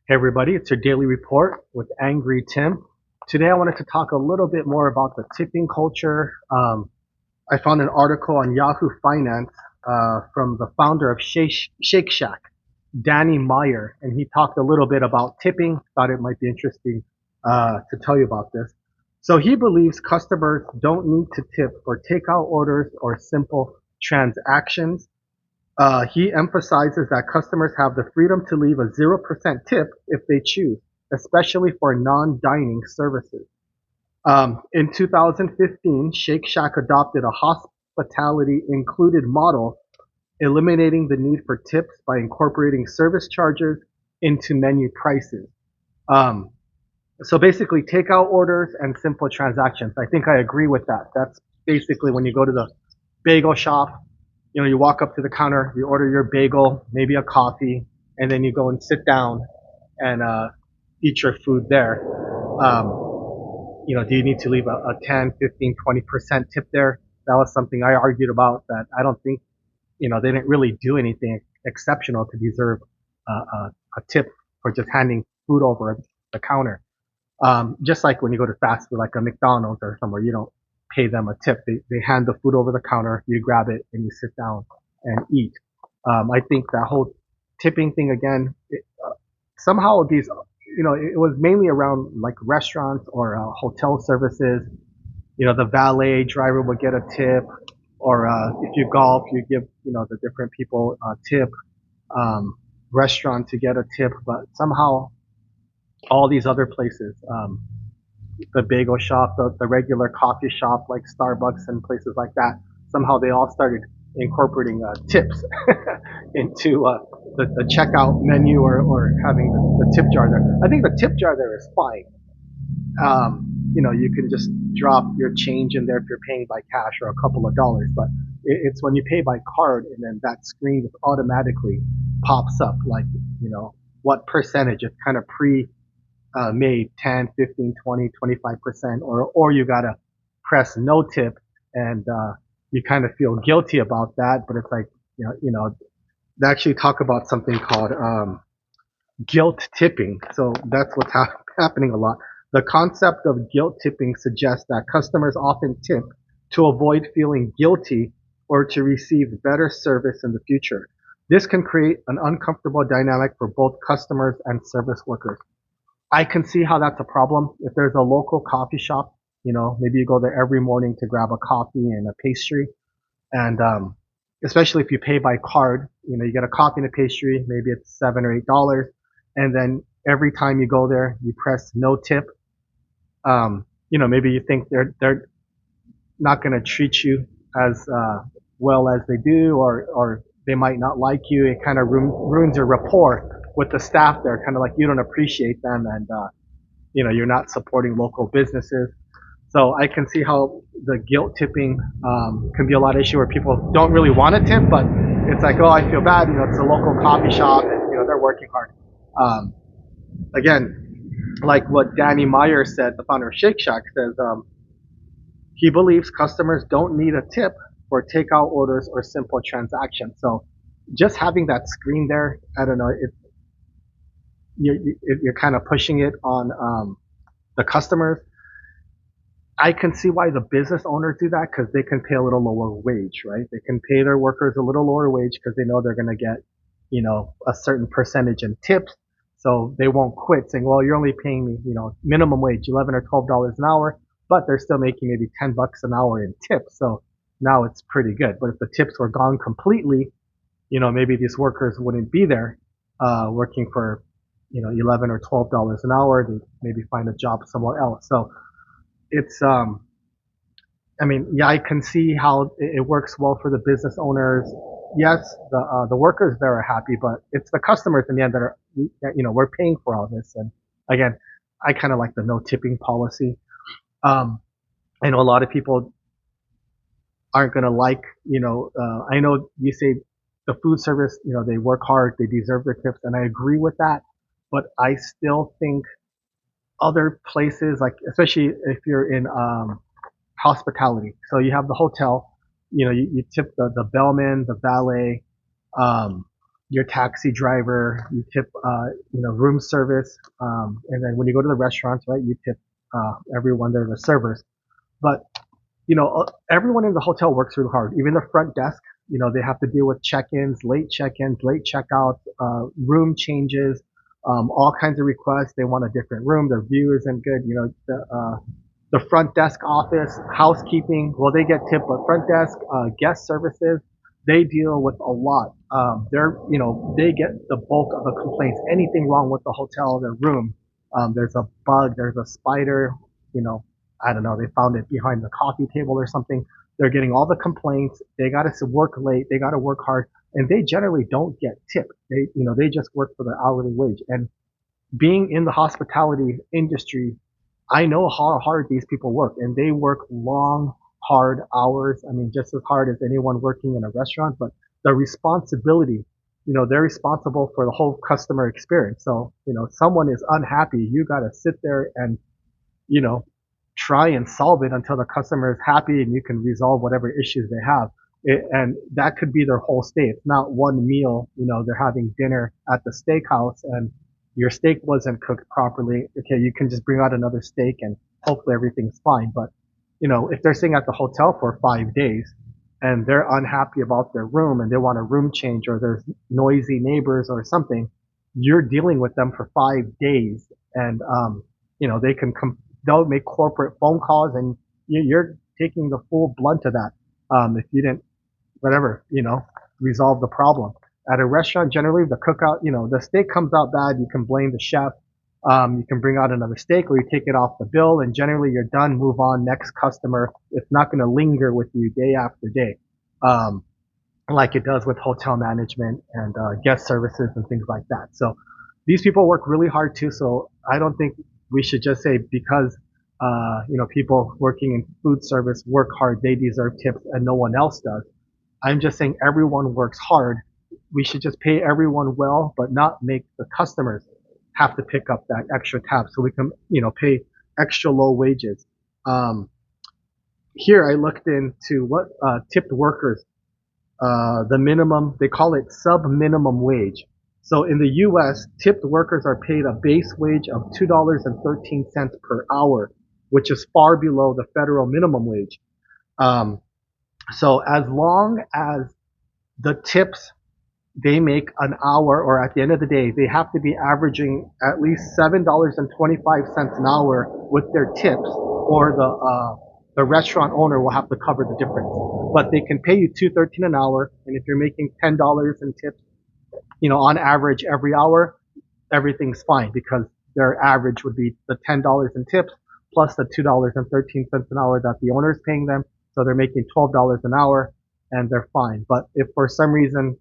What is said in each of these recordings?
Hey everybody, it's your daily report with Angry Tim. Today I wanted to talk a little bit more about the tipping culture. I found an article on Yahoo Finance from the founder of Shake Shack, Danny Meyer, and he talked a little bit about tipping. Thought it might be interesting to tell you about this. So he believes customers don't need to tip for takeout orders or simple transactions. He emphasizes that customers have the freedom to leave a 0% tip if they choose, especially for non-dining services. In 2015, Shake Shack adopted a hospitality included model, eliminating the need for tips by incorporating service charges into menu prices. Um, so basically, takeout orders and simple transactions. I think I agree with that. That's basically when you go to the bagel shop, you walk up to the counter, you order your bagel, maybe a coffee, and then you go and sit down and eat your food there. Do you need to leave a 10, 15, 20% tip there? That was something I argued about that I don't think, they didn't really do anything exceptional to deserve a tip for just handing food over the counter. Just like when you go to fast food, like a McDonald's or somewhere, you don't pay them a tip. They hand the food over the counter, you grab it, and you sit down and eat. I think that whole tipping thing again, somehow these, it was mainly around like restaurants or hotel services. The valet driver would get a tip, or if you golf, you give, the different people a tip. Restaurant to get a tip, but somehow all these other places, the bagel shop, the regular coffee shop like Starbucks and places like that, somehow they all started incorporating tips into the checkout menu or having the tip jar there. I think the tip jar there is fine. You can just drop your change in there if you're paying by cash or a couple of dollars, but it's when you pay by card and then that screen just automatically pops up like, what percentage. It's kind of pre made 10, 15, 20, 25%, or you got to press no tip and you kind of feel guilty about that. But it's like, they actually talk about something called guilt tipping. So that's what's happening a lot. The concept of guilt tipping suggests that customers often tip to avoid feeling guilty or to receive better service in the future. This can create an uncomfortable dynamic for both customers and service workers. I can see how that's a problem. If there's a local coffee shop, maybe you go there every morning to grab a coffee and a pastry. And especially if you pay by card, you get a coffee and a pastry, maybe it's $7 or $8. And then every time you go there, you press no tip. Maybe you think they're not going to treat you as well as they do, or they might not like you. It kind of ruins your rapport with the staff there, kind of like you don't appreciate them, and you're not supporting local businesses. So I can see how the guilt tipping can be a lot of issue where people don't really want to tip, but it's like, oh, I feel bad. It's a local coffee shop, and they're working hard. Um, Again, like what Danny Meyer said, the founder of Shake Shack, says he believes customers don't need a tip for takeout orders or simple transactions. So just having that screen there, I don't know, you're kind of pushing it on the customers. I can see why the business owners do that because they can pay a little lower wage, right? They can pay their workers a little lower wage because they know they're going to get, a certain percentage in tips. So they won't quit saying, well, you're only paying me, minimum wage, 11 or $12 an hour, but they're still making maybe $10 an hour in tips. So now it's pretty good. But if the tips were gone completely, maybe these workers wouldn't be there, working for, 11 or $12 an hour. They maybe find a job somewhere else. So it's I mean, yeah, I can see how it works well for the business owners. Yes, the workers there are happy, but it's the customers in the end that are, we're paying for all this. And again, I kind of like the no tipping policy. I know a lot of people aren't going to like, I know you say the food service, they work hard, they deserve their tips, and I agree with that. But I still think other places, like especially if you're in hospitality. So you have the hotel, you tip the bellman, the valet, um, your taxi driver, you tip, room service, and then when you go to the restaurants, right, you tip everyone there, the servers. But everyone in the hotel works really hard. Even the front desk, they have to deal with check-ins, late checkouts, room changes, all kinds of requests. They want a different room. Their view isn't good. The front desk office, housekeeping, well, they get tipped, but front desk, guest services, they deal with a lot. They get the bulk of the complaints. Anything wrong with the hotel, their room, there's a bug, there's a spider, you know, I don't know, they found it behind the coffee table or something. They're getting all the complaints. They got to work late. They got to work hard, and they generally don't get tipped. They just work for the hourly wage. And being in the hospitality industry, I know how hard these people work, and they work long, hard hours. I mean, just as hard as anyone working in a restaurant, but the responsibility, they're responsible for the whole customer experience. So, someone is unhappy, you got to sit there and, you know, try and solve it until the customer is happy and you can resolve whatever issues they have. And that could be their whole stay. It's not one meal, they're having dinner at the steakhouse and your steak wasn't cooked properly. Okay, you can just bring out another steak and hopefully everything's fine. But, if they're staying at the hotel for 5 days and they're unhappy about their room and they want a room change or there's noisy neighbors or something, you're dealing with them for 5 days and, they can they'll make corporate phone calls and you're taking the full blunt of that. If you didn't, whatever, resolve the problem. At a restaurant, generally the cookout, the steak comes out bad, you can blame the chef. You can bring out another steak or you take it off the bill and generally you're done, move on, next customer. It's not going to linger with you day after day. Um, like it does with hotel management and guest services and things like that. So these people work really hard too. So I don't think we should just say because people working in food service work hard, they deserve tips and no one else does. I'm just saying everyone works hard. We should just pay everyone well, but not make the customers have to pick up that extra tab so we can, pay extra low wages. Um, Here I looked into what tipped workers, the minimum, they call it sub minimum wage. So in the US, tipped workers are paid a base wage of $2.13 per hour, which is far below the federal minimum wage. Um, so as long as the tips they make an hour or at the end of the day, they have to be averaging at least $7.25 an hour with their tips or the restaurant owner will have to cover the difference. But they can pay you $2.13 an hour, and if you're making $10 in tips, on average every hour, everything's fine because their average would be the $10 in tips plus the $2.13 an hour that the owner is paying them. So they're making $12 an hour and they're fine. But if for some reason,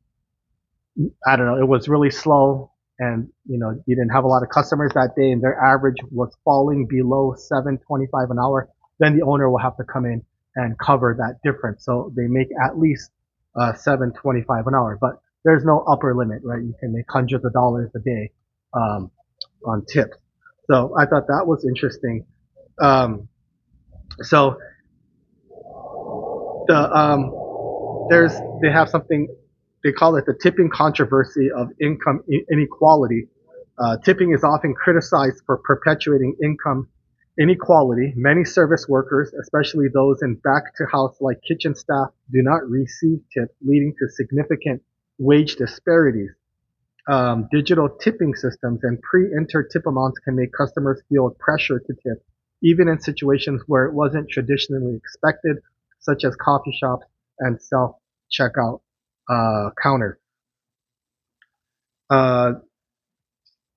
I don't know, it was really slow and you didn't have a lot of customers that day and their average was falling below 7.25 an hour, then the owner will have to come in and cover that difference. So they make at least 7.25 an hour, but there's no upper limit, right? You can make hundreds of dollars a day um, on tips. So I thought that was interesting. Um, so there's they have something they call it the tipping controversy of income inequality. Tipping is often criticized for perpetuating income inequality. Many service workers, especially those in back to house like kitchen staff, do not receive tips, leading to significant wage disparities. Digital tipping systems and pre-entered tip amounts can make customers feel pressure to tip, even in situations where it wasn't traditionally expected, such as coffee shops and self-checkout counters. Uh,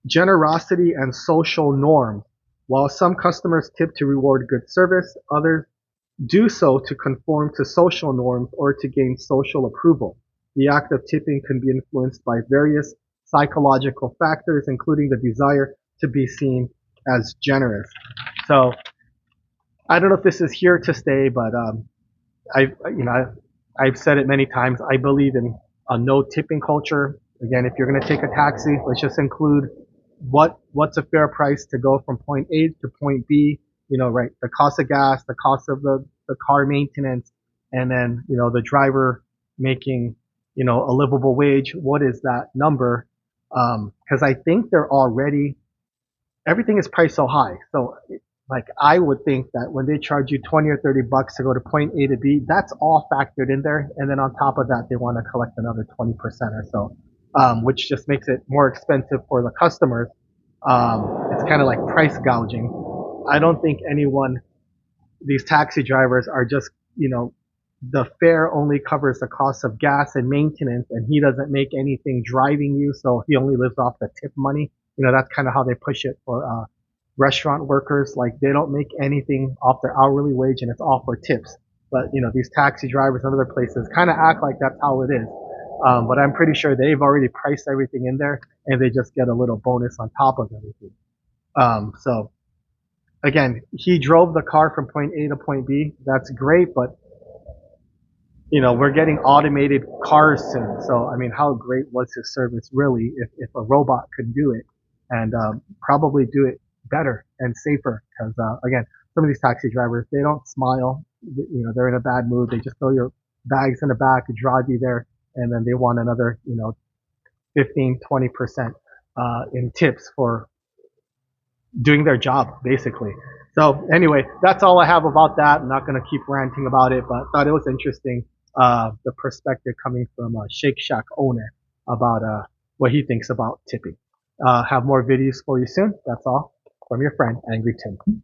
Generosity and social norms. While some customers tip to reward good service, others do so to conform to social norms or to gain social approval. The act of tipping can be influenced by various psychological factors, including the desire to be seen as generous. So I don't know if this is here to stay, but I've said it many times. I believe in a no tipping culture. Again, if you're going to take a taxi, let's just include what's a fair price to go from point A to point B. Right? The cost of gas, the cost of the car maintenance, and then the driver making a livable wage. What is that number? Because I think they're already everything is priced so high. So like I would think that when they charge you 20 or 30 bucks to go to point A to B, that's all factored in there. And then on top of that, they want to collect another 20% or so, which just makes it more expensive for the customers. It's kind of like price gouging. I don't think these taxi drivers are just, the fare only covers the cost of gas and maintenance, and he doesn't make anything driving you, so he only lives off the tip money. That's kind of how they push it for restaurant workers. Like they don't make anything off their hourly wage, and it's all for tips. But these taxi drivers and other places kind of act like that's how it is. But I'm pretty sure they've already priced everything in there, and they just get a little bonus on top of everything. So again, he drove the car from point A to point B. That's great, but we're getting automated cars soon. So, I mean, how great was his service really if a robot could do it and probably do it better and safer? Because, again, some of these taxi drivers, they don't smile. They're in a bad mood. They just throw your bags in the back, drive you there, and then they want another, 15, 20% in tips for doing their job, basically. So anyway, that's all I have about that. I'm not going to keep ranting about it, but I thought it was interesting, the perspective coming from a Shake Shack owner about what he thinks about tipping. Have more videos for you soon. That's all from your friend, Angry Tim.